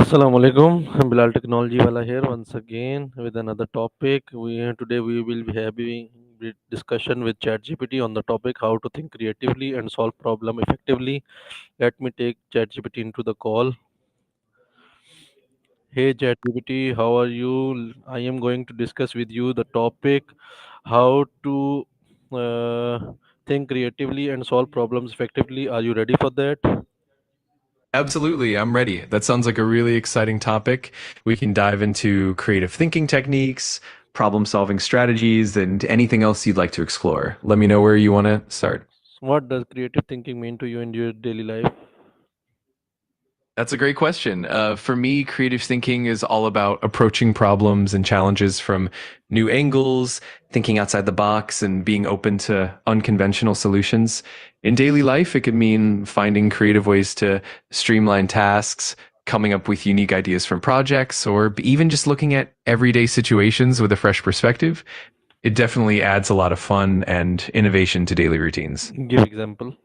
Assalamu alaikum. I'm Bilal Technology Wala here once again with another topic. Today we will be having a discussion with ChatGPT on the topic how to think creatively and solve problem effectively. Let me take ChatGPT into the call. Hey ChatGPT, how are you? I am going to discuss with you the topic how to think creatively and solve problems effectively. Are you ready for that? Absolutely, I'm ready. That sounds like a really exciting topic. We can dive into creative thinking techniques, problem solving strategies, and anything else you'd like to explore. Let me know where you want to start. What does creative thinking mean to you in your daily life? That's a great question. For me, creative thinking is all about approaching problems and challenges from new angles, thinking outside the box, and being open to unconventional solutions. In daily life, it could mean finding creative ways to streamline tasks, coming up with unique ideas from projects, or even just looking at everyday situations with a fresh perspective. It definitely adds a lot of fun and innovation to daily routines. Give example.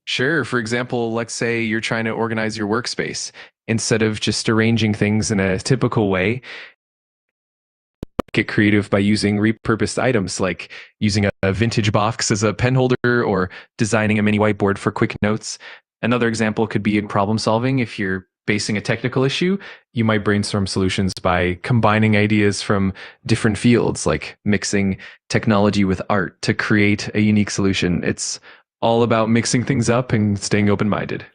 Sure. For example, let's say you're trying to organize your workspace. Instead of just arranging things in a typical way, get creative by using repurposed items like using a vintage box as a pen holder or designing a mini whiteboard for quick notes. Another example could be in problem solving. If you're facing a technical issue, you might brainstorm solutions by combining ideas from different fields, like mixing technology with art to create a unique solution. It's all about mixing things up and staying open minded.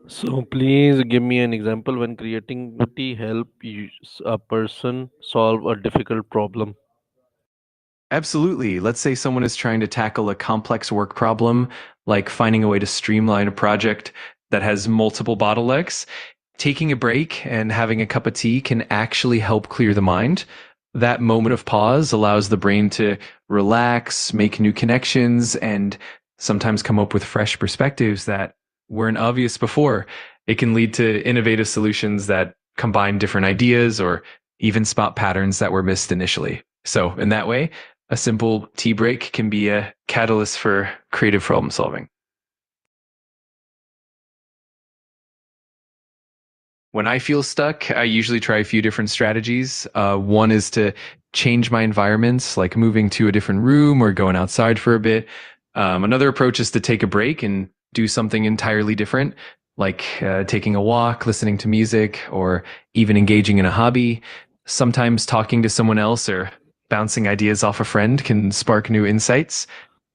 So please give me an example when creativity help a person solve a difficult problem. Absolutely. Let's say someone is trying to tackle a complex work problem, like finding a way to streamline a project that has multiple bottlenecks. Taking a break and having a cup of tea can actually help clear the mind. That moment of pause allows the brain to relax, make new connections, and sometimes come up with fresh perspectives that weren't obvious before. It can lead to innovative solutions that combine different ideas or even spot patterns that were missed initially. So, in that way, a simple tea break can be a catalyst for creative problem solving. When I feel stuck, I usually try a few different strategies. One is to change my environments, like moving to a different room or going outside for a bit. Another approach is to take a break and do something entirely different, like taking a walk, listening to music, or even engaging in a hobby. Sometimes talking to someone else or bouncing ideas off a friend can spark new insights.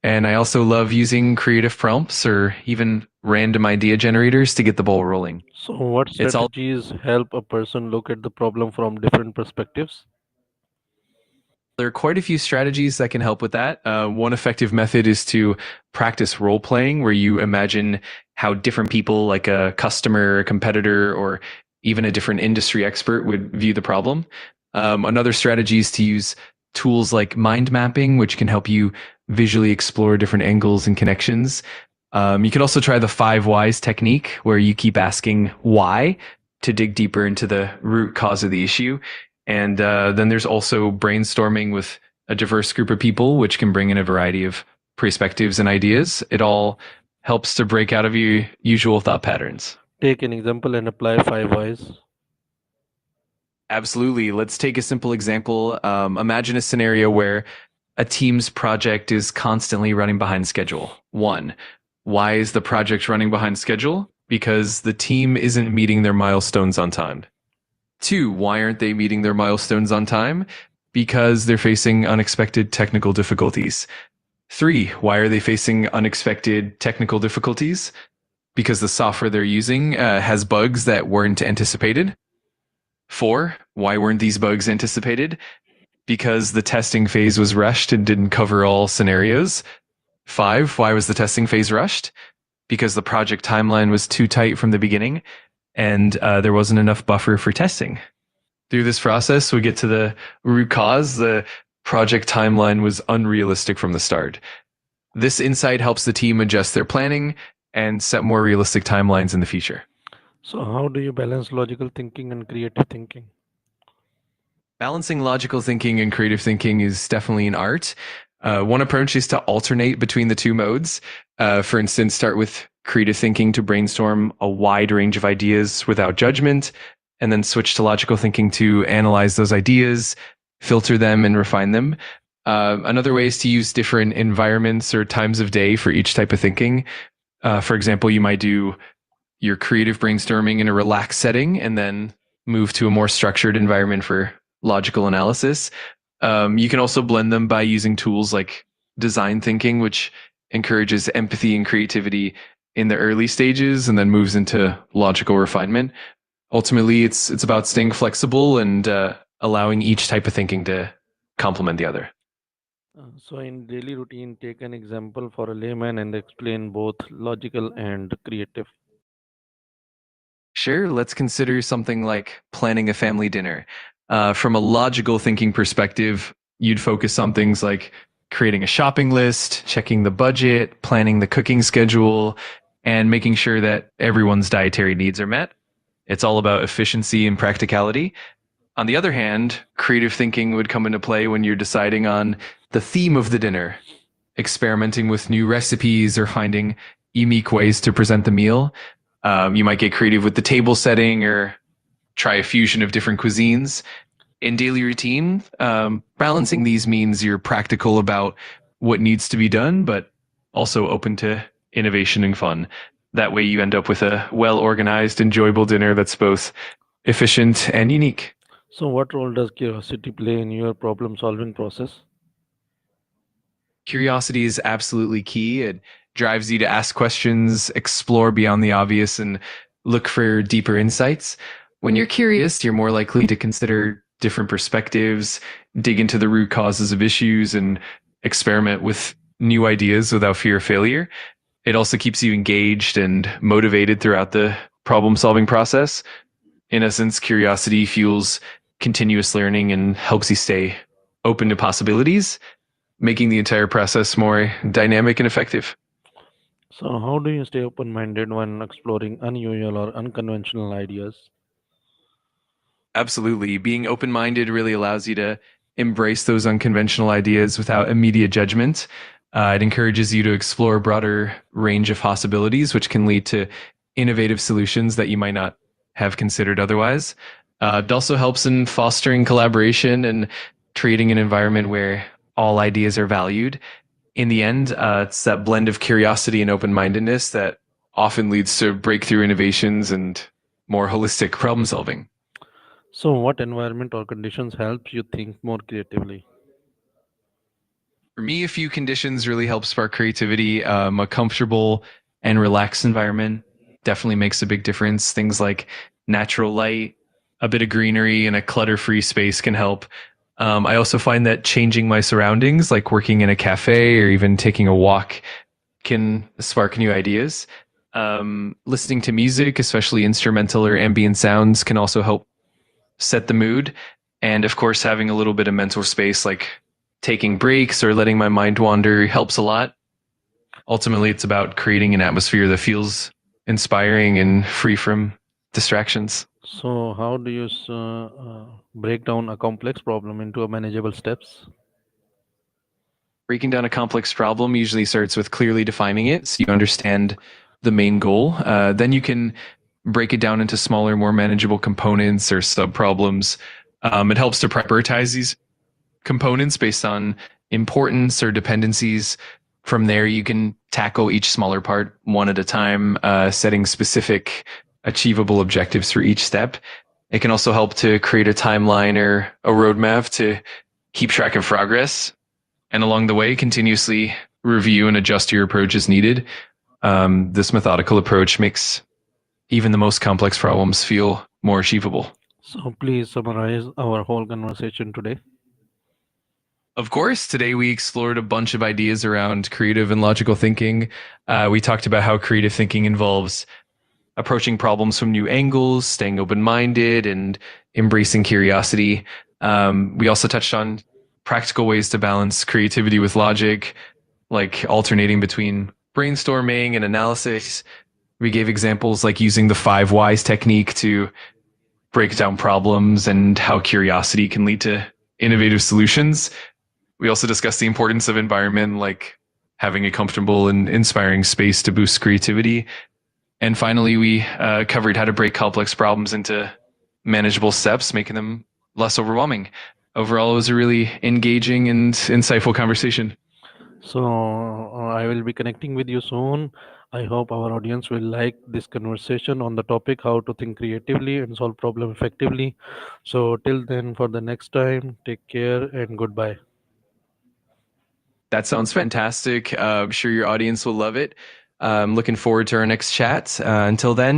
And I also love using creative prompts or even random idea generators to get the ball rolling. So what It's all strategies help a person look at the problem from different perspectives? There are quite a few strategies that can help with that. One effective method is to practice role playing, where you imagine how different people, like a customer, a competitor, or even a different industry expert, would view the problem. Another strategy is to use tools like mind mapping, which can help you visually explore different angles and connections. You could also try the five whys technique, where you keep asking why to dig deeper into the root cause of the issue. And then there's also brainstorming with a diverse group of people, which can bring in a variety of perspectives and ideas. It all helps to break out of your usual thought patterns. Take an example and apply five whys. Absolutely. Let's take a simple example. Imagine a scenario where a team's project is constantly running behind schedule. One, why is the project running behind schedule? Because the team isn't meeting their milestones on time. Two, why aren't they meeting their milestones on time? Because they're facing unexpected technical difficulties. Three, why are they facing unexpected technical difficulties? Because the software they're using has bugs that weren't anticipated. Four, why weren't these bugs anticipated? Because the testing phase was rushed and didn't cover all scenarios. Five, why was the testing phase rushed? Because the project timeline was too tight from the beginning and there wasn't enough buffer for testing. Through this process, we get to the root cause. The project timeline was unrealistic from the start. This insight helps the team adjust their planning and set more realistic timelines in the future. So how do you balance logical thinking and creative thinking? Balancing logical thinking and creative thinking is definitely an art. One approach is to alternate between the two modes. For instance, start with creative thinking to brainstorm a wide range of ideas without judgment, and then switch to logical thinking to analyze those ideas, filter them, and refine them. Another way is to use different environments or times of day for each type of thinking. For example, you might do your creative brainstorming in a relaxed setting and then move to a more structured environment for logical analysis. You can also blend them by using tools like design thinking, which encourages empathy and creativity in the early stages and then moves into logical refinement. Ultimately, it's about staying flexible and allowing each type of thinking to complement the other. So, in daily routine, take an example for a layman and explain both logical and creative. Sure, let's consider something like planning a family dinner. From a logical thinking perspective, you'd focus on things like creating a shopping list, checking the budget, planning the cooking schedule, and making sure that everyone's dietary needs are met. It's all about efficiency and practicality. On the other hand, creative thinking would come into play when you're deciding on the theme of the dinner, experimenting with new recipes or finding unique ways to present the meal. You might get creative with the table setting or try a fusion of different cuisines. In daily routine, balancing these means you're practical about what needs to be done, but also open to innovation and fun. That way, you end up with a well organized, enjoyable dinner that's both efficient and unique. So, what role does curiosity play in your problem solving process? Curiosity is absolutely key. It drives you to ask questions, explore beyond the obvious, and look for deeper insights. When you're curious, you're more likely to consider different perspectives, dig into the root causes of issues, and experiment with new ideas without fear of failure. It also keeps you engaged and motivated throughout the problem solving process. In essence, curiosity fuels continuous learning and helps you stay open to possibilities, making the entire process more dynamic and effective. So, how do you stay open minded when exploring unusual or unconventional ideas? Absolutely. Being open minded really allows you to embrace those unconventional ideas without immediate judgment. It encourages you to explore a broader range of possibilities, which can lead to innovative solutions that you might not have considered otherwise. It also helps in fostering collaboration and creating an environment where all ideas are valued. In the end, it's that blend of curiosity and open mindedness that often leads to breakthrough innovations and more holistic problem solving. So, what environment or conditions helps you think more creatively? For me, a few conditions really help spark creativity. A comfortable and relaxed environment definitely makes a big difference. Things like natural light, a bit of greenery, and a clutter free space can help. I also find that changing my surroundings, like working in a cafe or even taking a walk, can spark new ideas. Listening to music, especially instrumental or ambient sounds, can also help set the mood. And of course, having a little bit of mental space, like taking breaks or letting my mind wander, helps a lot. Ultimately, it's about creating an atmosphere that feels inspiring and free from distractions. So, how do you break down a complex problem into a manageable steps? Breaking down a complex problem usually starts with clearly defining it so you understand the main goal. Then you can break it down into smaller, more manageable components or sub problems. It helps to prioritize these components based on importance or dependencies. From there, you can tackle each smaller part one at a time, setting specific, achievable objectives for each step. It can also help to create a timeline or a roadmap to keep track of progress. And along the way, continuously review and adjust your approach as needed. This methodical approach makes even the most complex problems feel more achievable. So, please summarize our whole conversation today. Of course, today we explored a bunch of ideas around creative and logical thinking. We talked about how creative thinking involves approaching problems from new angles, staying open minded, and embracing curiosity. We also touched on practical ways to balance creativity with logic, like alternating between brainstorming and analysis. We gave examples like using the five whys technique to break down problems and how curiosity can lead to innovative solutions. We also discussed the importance of environment, like having a comfortable and inspiring space to boost creativity. And finally, we covered how to break complex problems into manageable steps, making them less overwhelming. Overall, it was a really engaging and insightful conversation. So I will be connecting with you soon. I hope our audience will like this conversation on the topic how to think creatively and solve problem effectively. So till then, for the next time, take care and goodbye. That sounds fantastic. I'm sure your audience will love it. Looking forward to our next chat. Until then,